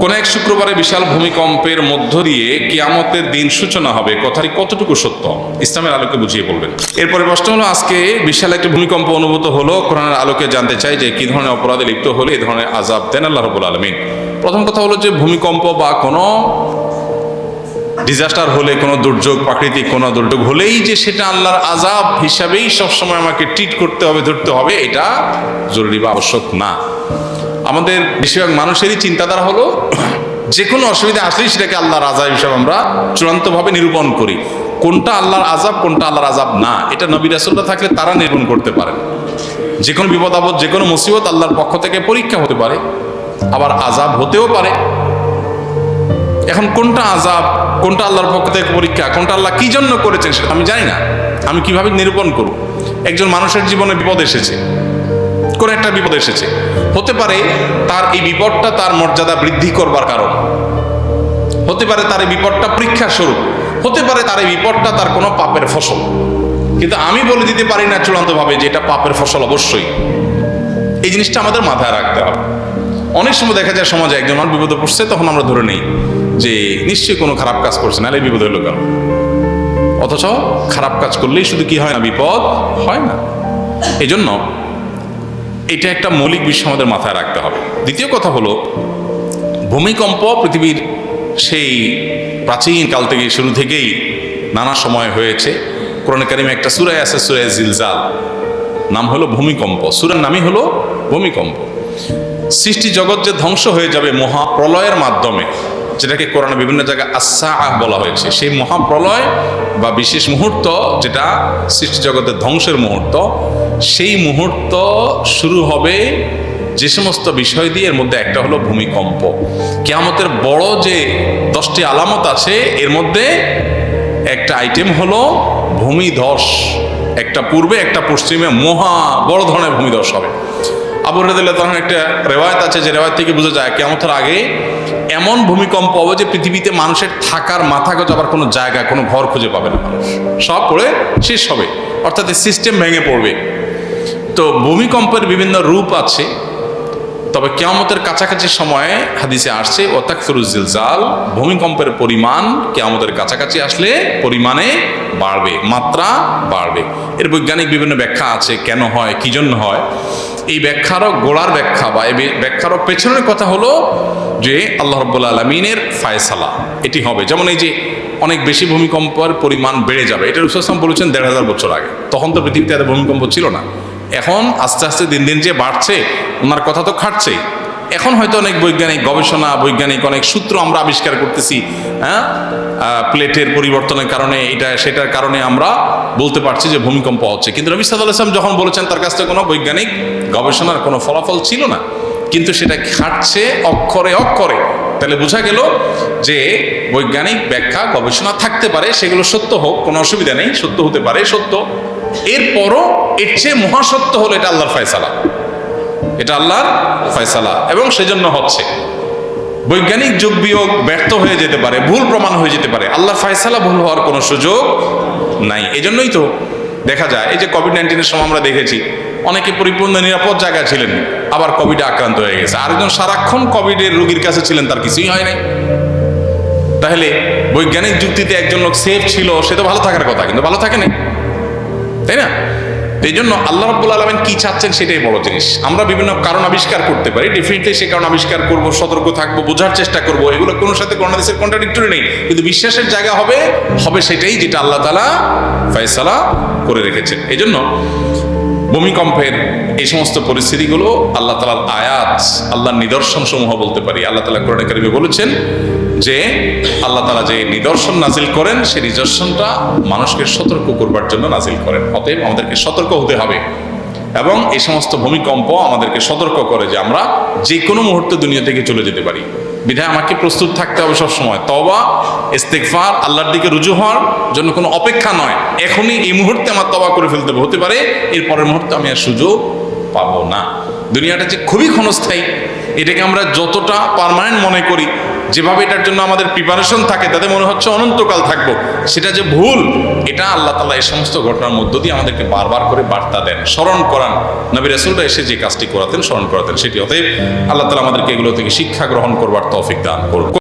কোন এক শুক্রবারে বিশাল ভূমিকম্পের মধ্য দিয়ে কিয়ামতের দিন সূচনা হবে, কথাটি কতটুকু সত্য? ইসলামের আলোকে বুঝিয়ে বলবেন। এরপরে প্রশ্ন হলো, আজকে বিশাল একটা ভূমিকম্প অনুভূত হলো, কোরআনের আলোকে জানতে চাই যে কি ধরনের অপরাধে লিপ্ত হলে এই ধরনের আযাব দেন আল্লাহ রাব্বুল আলামিন। প্রথম কথা হলো যে ভূমিকম্প বা কোনো ডিজাস্টার হলে, কোনো দুর্যোগ, প্রাকৃতিক কোনো দুর্যোগ হলেই যে সেটা আল্লাহর আযাব হিসাবেই সবসময় আমাকে ট্রিট করতে হবে, ধরতে হবে, এটা জরুরি বা আবশ্যক না। আমাদের বেশিরভাগ মানুষেরই চিন্তাধারা হলো যে কোনো অসুবিধা আসলেই সেটাকে আল্লাহর আযাব হিসাবে আমরা চূড়ান্তভাবে নিরূপণ করি। কোনটা আল্লাহর আযাব, কোনটা আল্লাহর আযাব না, এটা নবী রাসূলরা থাকলে তারা নিরূপণ করতে পারেন। যে কোনো বিপদ আপদ, যে কোনো মুসিবত আল্লাহর পক্ষ থেকে পরীক্ষা হতে পারে, আবার আযাব হতেও পারে। এখন কোনটা আযাব, কোনটা আল্লাহর পক্ষ থেকে পরীক্ষা, কোনটা আল্লাহ কি জন্য করেছেন সেটা আমি জানি না। আমি কিভাবে নিরূপণ করব? একজন মানুষের জীবনে বিপদ এসেছে, কোন একটা বিপদ এসেছে, হতে পারে তার এই বিপদটা তার মর্যাদা বৃদ্ধি করবার কারণ, হতে পারে তার এই বিপদটা পরীক্ষার স্বরূপ, হতে পারে তার এই বিপদটা তার কোনো পাপের ফসল। কিন্তু আমি বলে দিতে পারি না চূড়ান্তভাবে যে এটা পাপের ফসল অবশ্যই। এই জিনিসটা আমাদের মাথায় রাখতে হবে। অনেক সময় দেখা যায় সমাজে একজন মানুষ বিপদে পড়ছে, তখন আমরা ধরে নেই যে নিশ্চয়ই কোনো খারাপ কাজ করছে, নাহলে বিপদ হলো কেন। অথচ খারাপ কাজ করলেই শুধু কি হয় না, বিপদ হয় না। এই জন্য এটা একটা মৌলিক বিষয় আমাদের মাথায় রাখতে হবে। দ্বিতীয় কথা হলো, ভূমিকম্প পৃথিবীর সেই প্রাচীন কাল থেকে, শুরু থেকেই নানা সময় হয়েছে। কোরআনে কারিমে একটা সূরা আছে, সূরা জিলজাল, নাম হলো ভূমিকম্প। সূরার নামই হলো ভূমিকম্প। সৃষ্টি জগৎ যে ধ্বংস হয়ে যাবে মহাপ্রলয়ের মাধ্যমে, যেটাকে কোরআনে বিভিন্ন জায়গায় আস-সাআহ বলা হয়েছে, সেই মহাপ্রলয় বা বিশেষ মুহূর্ত, যেটা সৃষ্টি জগতের ধ্বংসের মুহূর্ত, সেই মুহূর্ত শুরু হবে যে সমস্ত বিষয় দিয়ে, এর মধ্যে একটা হলো ভূমিকম্প। কিয়ামতের বড় যে 10টি আলামত আছে, এর মধ্যে একটা আইটেম হলো ভূমিধস। একটা পূর্বে, একটা পশ্চিমে মহা বড় ধরনের ভূমিধস হবে। আবু হুরায়রা রাদিয়াল্লাহু আনহু একটা রেওয়ায়েত আছে, যে রেওয়ায়েত থেকে বোঝা যায় কিয়ামতের আগে এমন ভূমিকম্প হবে যে পৃথিবীতে মানুষের থাকার, মাথা গোজাবার কোনো জায়গা, কোনো ঘর খুঁজে পাবে না মানুষ, সব পড়ে শেষ হবে, অর্থাৎ সিস্টেম ভেঙে পড়বে। তো ভূমিকম্পের বিভিন্ন রূপ আছে, তবে কিয়ামতের কাছাকাছি সময়ে হাদিসে আসছে ওয়াতাকসুরুজ জিলজাল, ভূমিকম্পের পরিমাণ কিয়ামতের কাছাকাছি আসলে পরিমাণে বাড়বে, মাত্রা বাড়বে। এর বৈজ্ঞানিক বিভিন্ন ব্যাখ্যা আছে, কেন হয়, কি জন্য হয়। এই ব্যাখ্যারও গোড়ার ব্যাখ্যা বা এই ব্যাখ্যারও পেছনের কথা হলো যে আল্লাহ রাব্বুল আলামিনের ফায়সালা এটি হবে। যেমন এই যে অনেক বেশি ভূমিকম্পের পরিমাণ বেড়ে যাবে, এটা রাসূল সাল্লাল্লাহু আলাইহি ওয়াসাল্লাম বলেছেন 1500 বছর আগে। তখন তো পৃথিবীতে এত ভূমিকম্প ছিল না। এখন আস্তে আস্তে দিন দিন যে বাড়ছে, ওনার কথা তো খাটছেই। এখন হয়তো অনেক বৈজ্ঞানিক গবেষণা, বৈজ্ঞানিক অনেক সূত্র আমরা আবিষ্কার করতেছি। প্লেটের পরিবর্তনের কারণে, এটা সেটার কারণে আমরা বলতে পারছি যে ভূমিকম্প হচ্ছে। কিন্তু নবী সাল্লাল্লাহু আলাইহি ওয়াসাল্লাম যখন বলেছেন, তার কাছে কোনো বৈজ্ঞানিক গবেষণার কোনো ফলাফল ছিল না, কিন্তু সেটা খাটছে অক্ষরে অক্ষরে। তাহলে বোঝা গেল যে বৈজ্ঞানিক ব্যাখ্যা, গবেষণা থাকতে পারে, সেগুলো সত্য হোক, কোনো অসুবিধা নেই, সত্য হতে পারে, সত্য। এরপরও এর চেয়ে মহাসত্য হলো এটা আল্লাহর ফয়সালা, এটা আল্লাহর ফয়সালা, এবং সেজন্য হচ্ছে। বৈজ্ঞানিক যোগ বিয়োগ ব্যর্থ হয়ে যেতে পারে, ভুল প্রমাণ হয়ে যেতে পারে, আল্লাহর ফয়সালা ভুল হওয়ার কোনো সুযোগ নাই। এজন্যই তো দেখা যায়, এই যে কোভিড-19 সময় আমরা দেখেছি অনেকে পরিপূর্ণ নিরাপদ জায়গায় ছিলেন, আবার কোভিডে আক্রান্ত হয়ে গেছে। আরেকজন সারাক্ষণ কোভিডের রোগীর কাছে ছিলেন, তার কিছুই হয় নাই। তাহলে বৈজ্ঞানিক যুক্তিতে একজন লোক সেফ ছিল, সে তো ভালো থাকার কথা, কিন্তু ভালো থাকে না, তাই না? এই জন্য আল্লাহ রাব্বুল আলামিন কি চাচ্ছেন সেটাই বড় জিনিস। আমরা বিভিন্ন কারণ আবিষ্কার করতে পারি, ডেফিনেটলি সে কারণ আবিষ্কার করব, সতর্ক থাকবো, বোঝার চেষ্টা করব, এগুলো কোনো সাথে কোনো হাদিসের কন্ট্রাডিক্টরি নেই। কিন্তু বিশ্বাসের জায়গা হবে সেটাই যেটা আল্লাহ তাআলা ফয়সালা করে রেখেছেন। এই জন্য ভূমিকম্পের এই সমস্ত পরিস্থিতিগুলো আল্লাহ তাআলার আয়াত, আল্লাহর নিদর্শন সমূহ বলতে পারি। আল্লাহ তাআলা কোরআনে কারিমে বলেছেন যে আল্লাহ তাআলা যে নিদর্শন নাজিল করেন, সেই নিদর্শনটা মানুষকে সতর্ক করবার জন্য নাজিল করেন। অতএব আমাদেরকে সতর্ক হতে হবে, এবং এই সমস্ত ভূমিকম্প আমাদেরকে সতর্ক করে যে আমরা যে কোনো মুহূর্তে দুনিয়া থেকে চলে যেতে পারি। বিধায় আমাকে প্রস্তুত থাকতে হবে সবসময়, তওবা, ইস্তিগফার, আল্লাহর দিকে রুজু হওয়ার জন্য কোনো অপেক্ষা নয়। এখনই এই মুহূর্তে আমার তওবা করে ফেলতে হতে পারে, এর পরের মুহূর্তে আমি আর সুযোগ পাবো না। দুনিয়াটা যে খুবই ক্ষণস্থায়ী, এটাকে আমরা যতটা পার্মানেন্ট মনে করি, যেভাবে এটার জন্য আমাদের প্রিপারেশন থাকে তাতে মনে হচ্ছে অনন্তকাল থাকবো, সেটা যে ভুল, এটা আল্লাহ তাআলা এই সমস্ত ঘটনার মধ্য দিয়ে আমাদেরকে বারবার করে বার্তা দেন, স্মরণ করান। নবী রাসূলরা এসে যে কাজটি করাতেন, স্মরণ করাতেন সেটি। অতএব আল্লাহ তাআলা আমাদেরকে এগুলো থেকে শিক্ষা গ্রহণ করবার তৌফিক দান করুন।